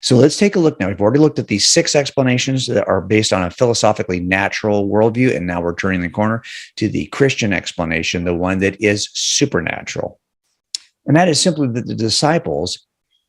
So let's take a look now. We've already looked at these 6 explanations that are based on a philosophically natural worldview, and now we're turning the corner to the Christian explanation, the one that is supernatural. And that is simply that the disciples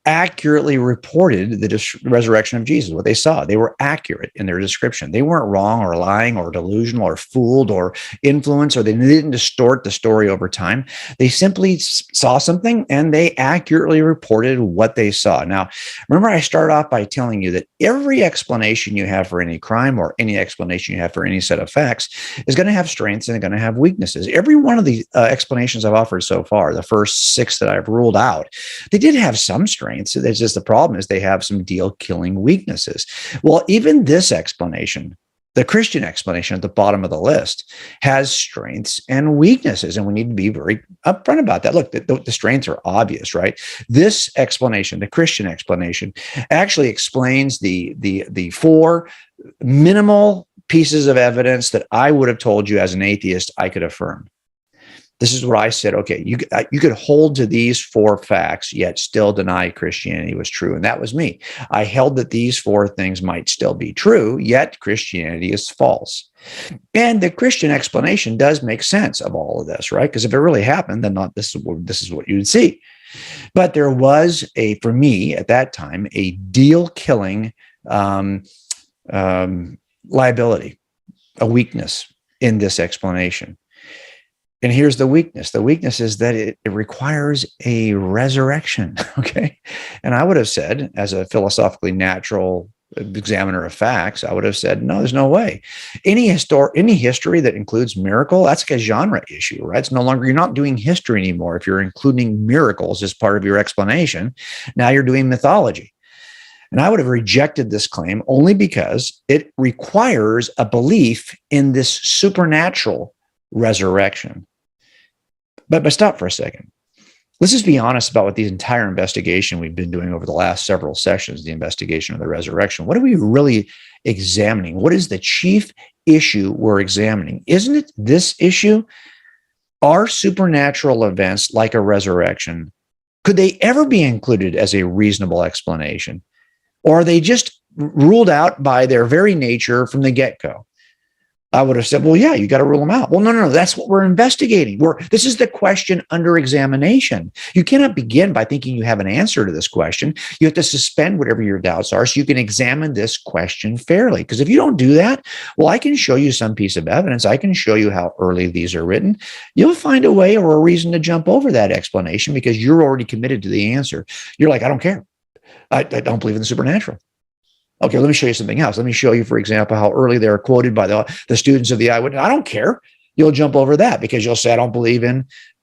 accurately reported the resurrection of Jesus, what they saw. They were accurate in their description. They weren't wrong or lying or delusional or fooled or influenced, or they didn't distort the story over time. They simply saw something and they accurately reported what they saw. Now, remember, I started off by telling you that every explanation you have for any crime or any explanation you have for any set of facts is going to have strengths and going to have weaknesses. Every one of the explanations I've offered so far, the first 6 that I've ruled out, they did have some strengths. It's just the problem is they have some deal-killing weaknesses. Well, even this explanation, the Christian explanation at the bottom of the list, has strengths and weaknesses, and we need to be very upfront about that. Look, the strengths are obvious, right? This explanation, the Christian explanation, actually explains the 4 minimal pieces of evidence that I would have told you as an atheist I could affirm. This is what I said. Okay, you could hold to these 4 facts, yet still deny Christianity was true. And that was me. I held that these 4 things might still be true, yet Christianity is false. And the Christian explanation does make sense of all of this, right? Because if it really happened, then this is what you would see. But there was for me at that time, a deal-killing liability, a weakness in this explanation. And here's the weakness. The weakness is that it requires a resurrection, okay? And I would have said, as a philosophically natural examiner of facts, I would have said, no, there's no way. Any history that includes miracle, that's like a genre issue, right? It's no longer, you're not doing history anymore. If you're including miracles as part of your explanation, now you're doing mythology. And I would have rejected this claim only because it requires a belief in this supernatural resurrection. But stop for a second. Let's just be honest about what the entire investigation we've been doing over the last several sessions, the investigation of the resurrection. What are we really examining? What is the chief issue we're examining? Isn't it this issue? Are supernatural events like a resurrection, could they ever be included as a reasonable explanation? Or are they just ruled out by their very nature from the get-go? I would have said, well, yeah, you got to rule them out. Well, no, that's what we're investigating. This is the question under examination. You cannot begin by thinking you have an answer to this question. You have to suspend whatever your doubts are so you can examine this question fairly. Because if you don't do that, well, I can show you some piece of evidence. I can show you how early these are written. You'll find a way or a reason to jump over that explanation because you're already committed to the answer. You're like, I don't care. I don't believe in the supernatural. Okay, let me show you something else. Let me show you, for example, how early they're quoted by the students of the eyewitness. I don't care. You'll jump over that because you'll say, I don't believe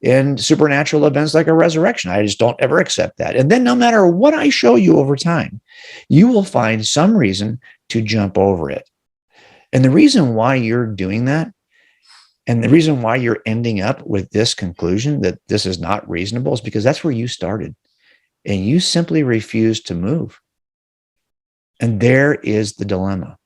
in supernatural events like a resurrection. I just don't ever accept that. And then no matter what I show you over time, you will find some reason to jump over it. And the reason why you're doing that, and the reason why you're ending up with this conclusion that this is not reasonable, is because that's where you started. And you simply refuse to move. And there is the dilemma,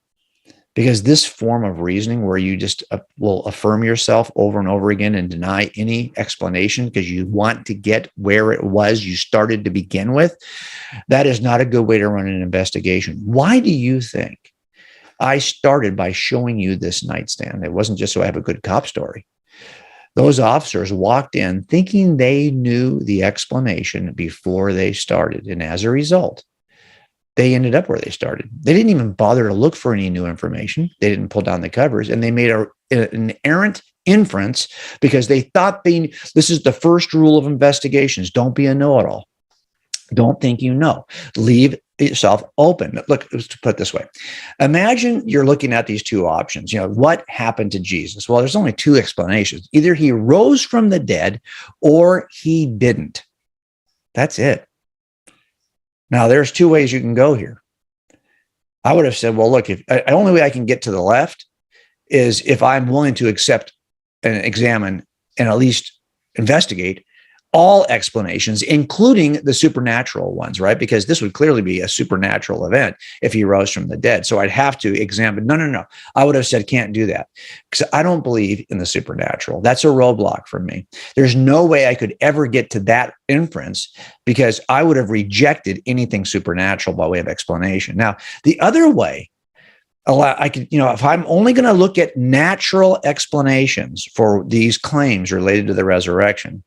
because this form of reasoning where you just will affirm yourself over and over again and deny any explanation because you want to get where it was you started to begin with, that is not a good way to run an investigation. Why do you think I started by showing you this nightstand? It wasn't just so I have a good cop story. Those officers walked in thinking they knew the explanation before they started. And as a result, they ended up where they started. They didn't even bother to look for any new information. They didn't pull down the covers, and they made an errant inference because they thought this is the first rule of investigations. Don't be a know-it-all. Don't think you know. Leave yourself open. Look, let's put it this way. Imagine you're looking at these 2 options. What happened to Jesus? Well, there's only 2 explanations. Either he rose from the dead or he didn't. That's it. Now, there's 2 ways you can go here. I would have said, well, look, the only way I can get to the left is if I'm willing to accept and examine and at least investigate all explanations, including the supernatural ones, right? Because this would clearly be a supernatural event if he rose from the dead. So I'd have to examine, no. I would have said, can't do that because I don't believe in the supernatural. That's a roadblock for me. There's no way I could ever get to that inference because I would have rejected anything supernatural by way of explanation. Now, the other way, I could, if I'm only going to look at natural explanations for these claims related to the resurrection,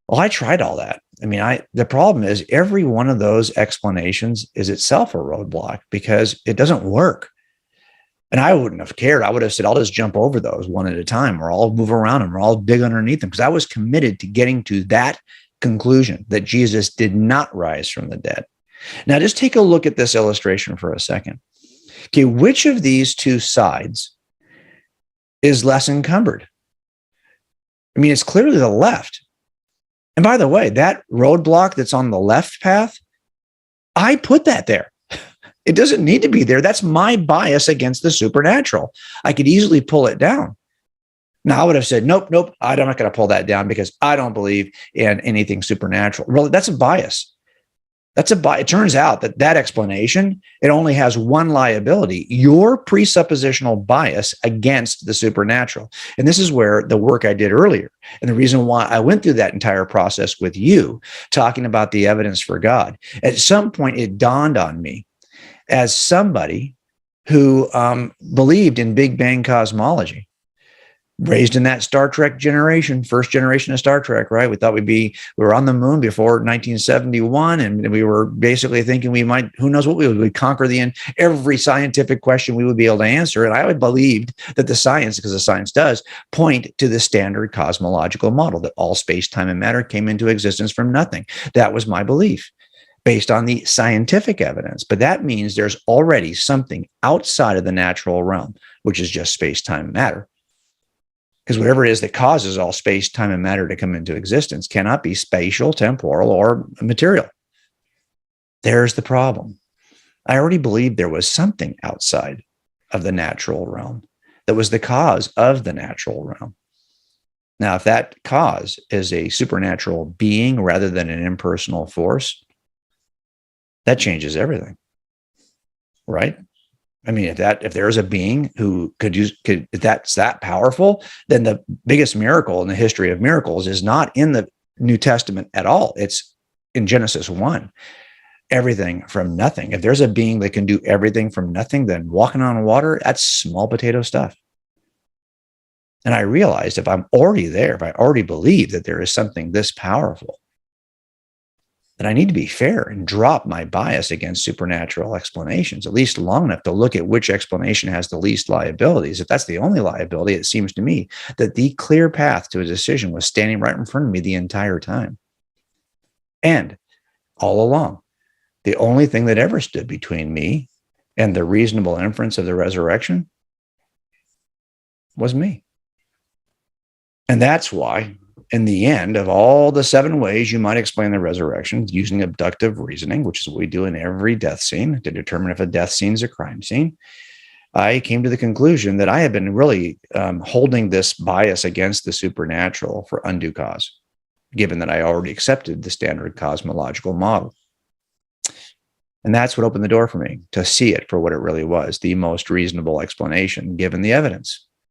well, I tried all that. I mean, the problem is every one of those explanations is itself a roadblock because it doesn't work. And I wouldn't have cared. I would have said, I'll just jump over those one at a time, or I'll move around them, or I'll dig underneath them, because I was committed to getting to that conclusion that Jesus did not rise from the dead. Now, just take a look at this illustration for a second. Okay, which of these two sides is less encumbered? I mean, it's clearly the left. And by the way, that roadblock that's on the left path, I put that there. It doesn't need to be there. That's my bias against the supernatural. I could easily pull it down. Now, I would have said, nope, I'm not going to pull that down because I don't believe in anything supernatural. Well, that's a bias. It turns out that explanation, it only has one liability, your presuppositional bias against the supernatural. And this is where the work I did earlier, and the reason why I went through that entire process with you, talking about the evidence for God. At some point, it dawned on me as somebody who believed in Big Bang cosmology, raised in that Star Trek generation, first generation of Star Trek, right? We thought we were on the moon before 1971, and we were basically thinking we might, who knows what we would conquer every scientific question we would be able to answer. And I would believed that the science, because the science does, point to the standard cosmological model that all space, time, and matter came into existence from nothing. That was my belief based on the scientific evidence. But that means there's already something outside of the natural realm, which is just space, time, and matter. Because whatever it is that causes all space, time, and matter to come into existence cannot be spatial, temporal, or material. There's the problem. I already believed there was something outside of the natural realm that was the cause of the natural realm. Now, if that cause is a supernatural being rather than an impersonal force, that changes everything, right? I mean, if there is a being who if that's that powerful, then the biggest miracle in the history of miracles is not in the New Testament at all. It's in Genesis 1, everything from nothing. If there's a being that can do everything from nothing, then walking on water, that's small potato stuff. And I realized if I'm already there, if I already believe that there is something this powerful, then I need to be fair and drop my bias against supernatural explanations, at least long enough to look at which explanation has the least liabilities. If that's the only liability, it seems to me that the clear path to a decision was standing right in front of me the entire time. And all along, the only thing that ever stood between me and the reasonable inference of the resurrection was me. And that's why, in the end, of all the 7 ways you might explain the resurrection using abductive reasoning, which is what we do in every death scene to determine if a death scene is a crime scene, I came to the conclusion that I had been really holding this bias against the supernatural for undue cause, given that I already accepted the standard cosmological model. And that's what opened the door for me to see it for what it really was, the most reasonable explanation given the evidence.